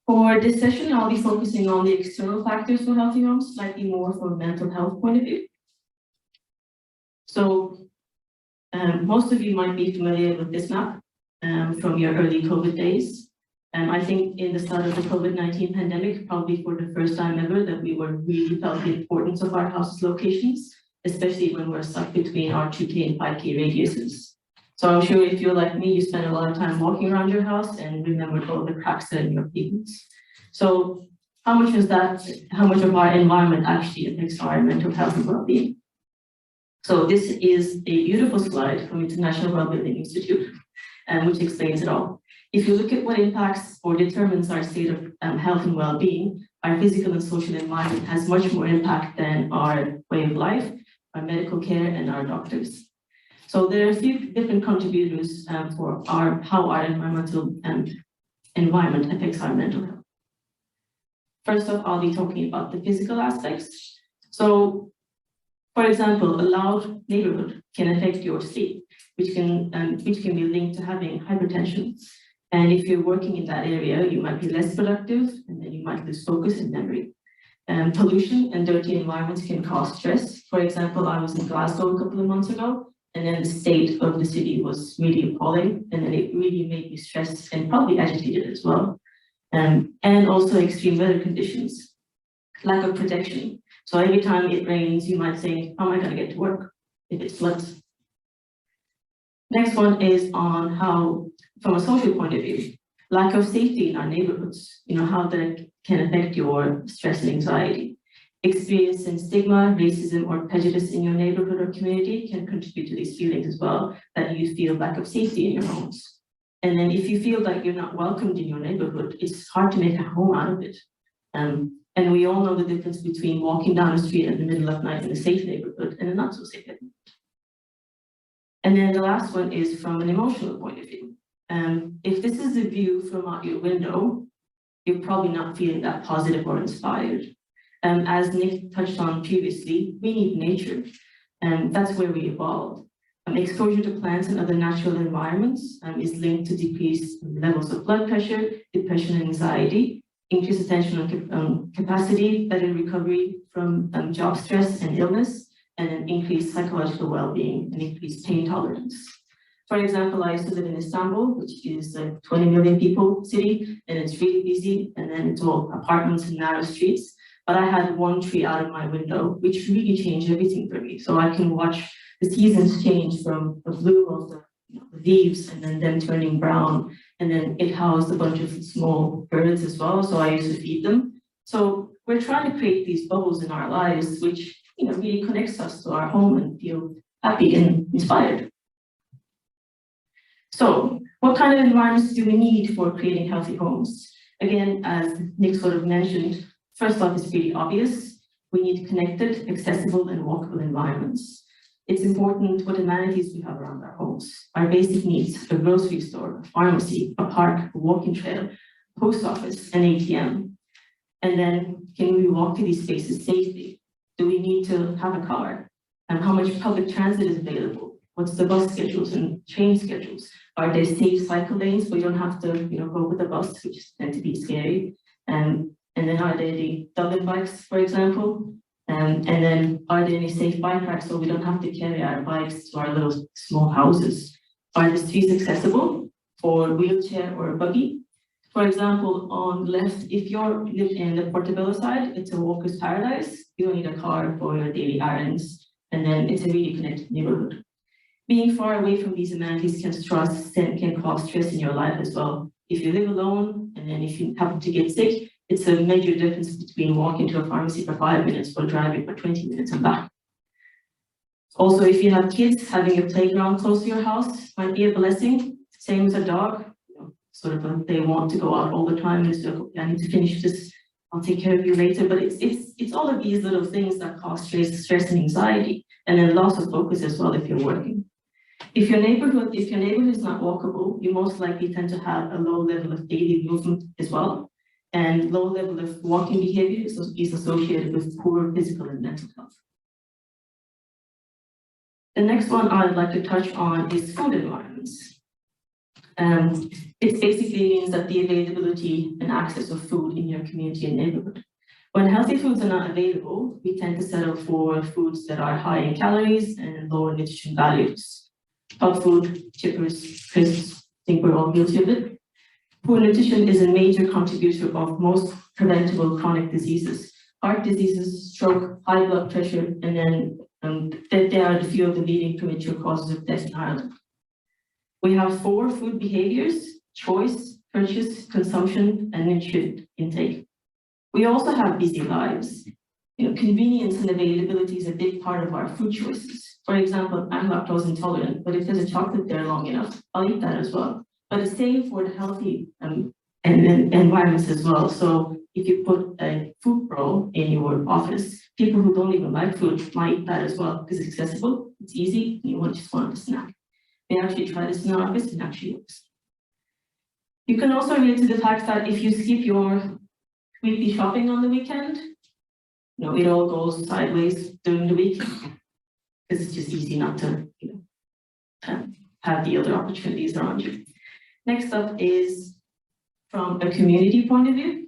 For this session, I'll be focusing on the external factors for healthy homes, slightly more from a mental health point of view. So most of you might be familiar with this map from your early COVID days. I think in the start of the COVID-19 pandemic, probably for the first time ever, that we were really felt the importance of our house's locations, especially when we're stuck between our 2K and 5K radiuses. So I'm sure if you're like me, you spend a lot of time walking around your house and remembered all the cracks that are in your pavements. So how much of our environment actually affects our mental health and well-being? So this is a beautiful slide from International Wellbeing Institute, which explains it all. If you look at what impacts or determines our state of health and well-being, our physical and social environment has much more impact than our way of life, our medical care, and our doctors. So there are a few different contributors for how our environmental environment affects our mental health. First off, I'll be talking about the physical aspects. So, for example, a loud neighborhood can affect your sleep, which can be linked to having hypertension. And if you're working in that area, you might be less productive, and then you might lose focus and memory. Pollution and dirty environments can cause stress. For example, I was in Glasgow a couple of months ago, and then the state of the city was really appalling, and then it really made me stressed and probably agitated as well. And also extreme weather conditions, lack of protection. So every time it rains, you might say, how am I going to get to work if it floods? Next one is on how, from a social point of view, lack of safety in our neighborhoods, how that can affect your stress and anxiety. Experiencing stigma, racism, or prejudice in your neighborhood or community can contribute to these feelings as well, that you feel lack of safety in your homes. And then if you feel like you're not welcomed in your neighborhood, it's hard to make a home out of it. And we all know the difference between walking down the street in the middle of night in a safe neighborhood and a not so safe neighborhood. And then the last one is from an emotional point of view. If this is a view from out your window, you're probably not feeling that positive or inspired. As Nick touched on previously, we need nature, and that's where we evolved. Exposure to plants and other natural environments is linked to decreased levels of blood pressure, depression and anxiety, increased attention capacity, better recovery from job stress and illness, and an increased psychological well-being and increased pain tolerance. For example, I used to live in Istanbul, which is a 20 million people city, and it's really busy, and then it's all apartments and narrow streets. But I had one tree out of my window, which really changed everything for me. So I can watch the seasons change from the blue of the leaves and then them turning brown. And then it housed a bunch of small birds as well. So I used to feed them. So we're trying to create these bubbles in our lives, which really connects us to our home and feel happy and inspired. So what kind of environments do we need for creating healthy homes? Again, as Nick sort of mentioned, first off, it's pretty obvious. We need connected, accessible, and walkable environments. It's important what amenities we have around our homes. Our basic needs, a grocery store, a pharmacy, a park, a walking trail, post office, an ATM. And then, can we walk to these spaces safely? Do we need to have a car? And how much public transit is available? What's the bus schedules and train schedules? Are there safe cycle lanes where you don't have to go with the bus, which tend to be scary? And then are there the Dublin bikes, for example? And then are there any safe bike racks so we don't have to carry our bikes to our little small houses? Are the streets accessible for wheelchair or a buggy? For example, on the left, if you live in the Portobello side, it's a walker's paradise. You don't need a car for your daily errands. And then it's a really connected neighborhood. Being far away from these amenities can cause stress in your life as well. If you live alone, and then if you happen to get sick, it's a major difference between walking to a pharmacy for 5 minutes or driving for 20 minutes and back. Also, if you have kids, having a playground close to your house might be a blessing. Same as a dog, they want to go out all the time and it's like, okay, I need to finish this, I'll take care of you later. But it's all of these little things that cause stress and anxiety, and then loss of focus as well if you're working. If your neighborhood is not walkable, you most likely tend to have a low level of daily movement as well. And low level of walking behavior is associated with poor physical and mental health. The next one I'd like to touch on is food environments. It basically means that the availability and access of food in your community and neighborhood. When healthy foods are not available, we tend to settle for foods that are high in calories and low in nutrition values. Hot food, chippers, crisps, I think we're all guilty of it. Poor nutrition is a major contributor of most preventable chronic diseases. Heart diseases, stroke, high blood pressure, and then they are the few of the leading premature causes of death in Ireland. We have 4 food behaviors: choice, purchase, consumption, and nutrient intake. We also have busy lives. Convenience and availability is a big part of our food choices. For example, I'm lactose intolerant, but if there's a chocolate there long enough, I'll eat that as well. But the same for the healthy and environments as well. So if you put a food pro in your office, people who don't even like food might eat that as well because it's accessible, it's easy, and you just want a snack. They actually try this in our office and actually works. You can also relate to the fact that if you skip your weekly shopping on the weekend, it all goes sideways during the week because it's just easy not to have the other opportunities around you. Next up is from a community point of view.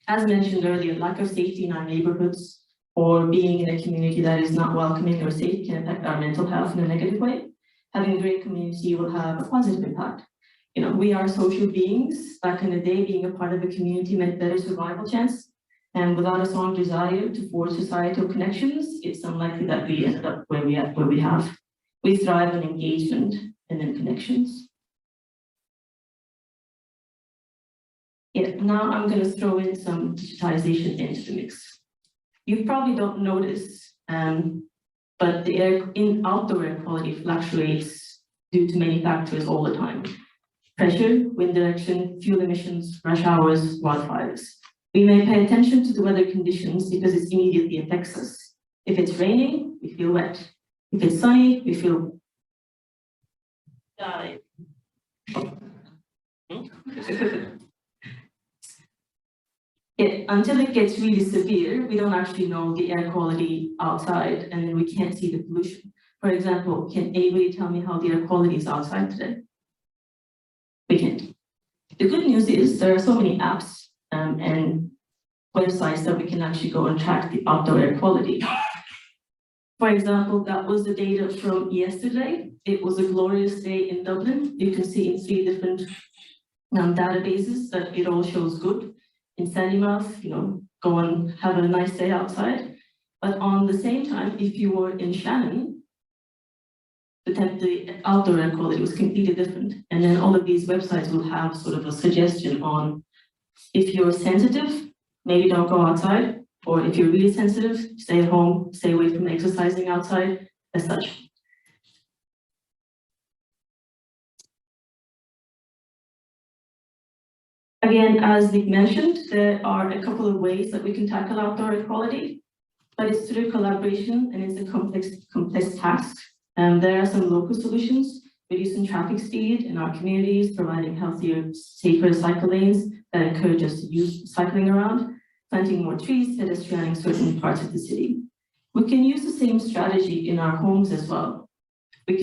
As mentioned earlier, lack of safety in our neighborhoods or being in a community that is not welcoming or safe can affect our mental health in a negative way. Having a great community will have a positive impact. We are social beings. Back in the day, being a part of a community meant better survival chance. And without a strong desire to forge societal connections, it's unlikely that we ended up where we have. We thrive on engagement and then connections. Now I'm going to throw in some digitization into the mix. You probably don't notice, but the outdoor air quality fluctuates due to many factors all the time. Pressure, wind direction, fuel emissions, rush hours, wildfires. We may pay attention to the weather conditions because it immediately affects us. If it's raining, we feel wet. If it's sunny, we feel until it gets really severe, we don't actually know the air quality outside, and then we can't see the pollution. For example, can anybody tell me how the air quality is outside today? We can't. The good news is there are so many apps and websites that we can actually go and track the outdoor air quality. For example, that was the data from yesterday. It was a glorious day in Dublin. You can see in 3 different databases that it all shows good. In Sandymouth, go and have a nice day outside. But on the same time, if you were in Shannon, the outdoor air quality was completely different. And then all of these websites will have sort of a suggestion on if you're sensitive, maybe don't go outside, or if you're really sensitive, stay at home, stay away from exercising outside, as such. Again, as Nick mentioned, there are a couple of ways that we can tackle outdoor air quality, but it's through collaboration and it's a complex task. There are some local solutions, reducing traffic speed in our communities, providing healthier, safer cycle lanes that encourage us to use cycling around, planting more trees, pedestrianing certain parts of the city. We can use the same strategy in our homes as well. We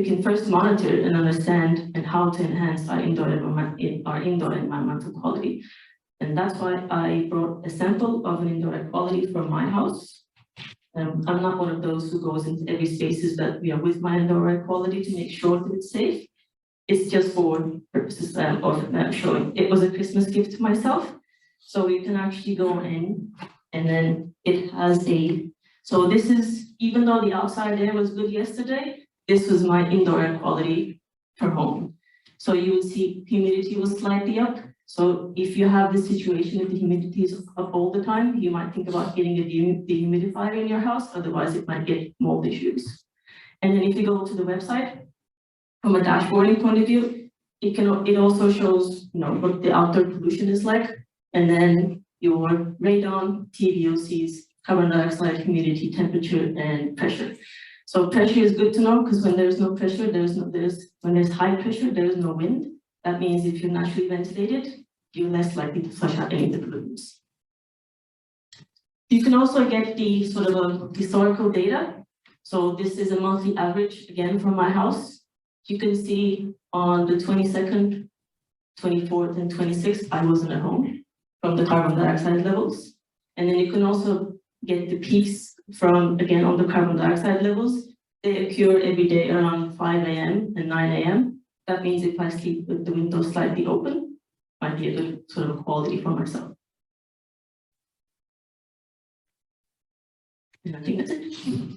can first monitor and understand and how to enhance our indoor environmental quality. And that's why I brought a sample of an indoor air quality from my house. I'm not one of those who goes into every spaces that we are with my indoor air quality to make sure that it's safe. It's just for purposes of showing. It was a Christmas gift to myself. So you can actually go in and then it has so this is, even though the outside air was good yesterday, this was my indoor air quality per home. So you will see humidity was slightly up. So if you have this situation that the humidity is up all the time, you might think about getting a dehumidifier in your house, otherwise it might get mold issues. And then if you go to the website, from a dashboarding point of view, it also shows what the outdoor pollution is like, and then your radon, TVOCs, carbon dioxide, humidity, temperature, and pressure. So pressure is good to know because when there's no pressure, when there's high pressure, there is no wind. That means if you're naturally ventilated, you're less likely to flush out any of the pollutants. You can also get the sort of a historical data. So this is a monthly average, again, from my house. You can see on the 22nd, 24th, and 26th, I wasn't at home from the carbon dioxide levels. And then you can also get the peaks from, again, on the carbon dioxide levels. They occur every day around 5 a.m. and 9 a.m. That means if I sleep with the window slightly open, might be a good sort of quality for myself. And I think that's it.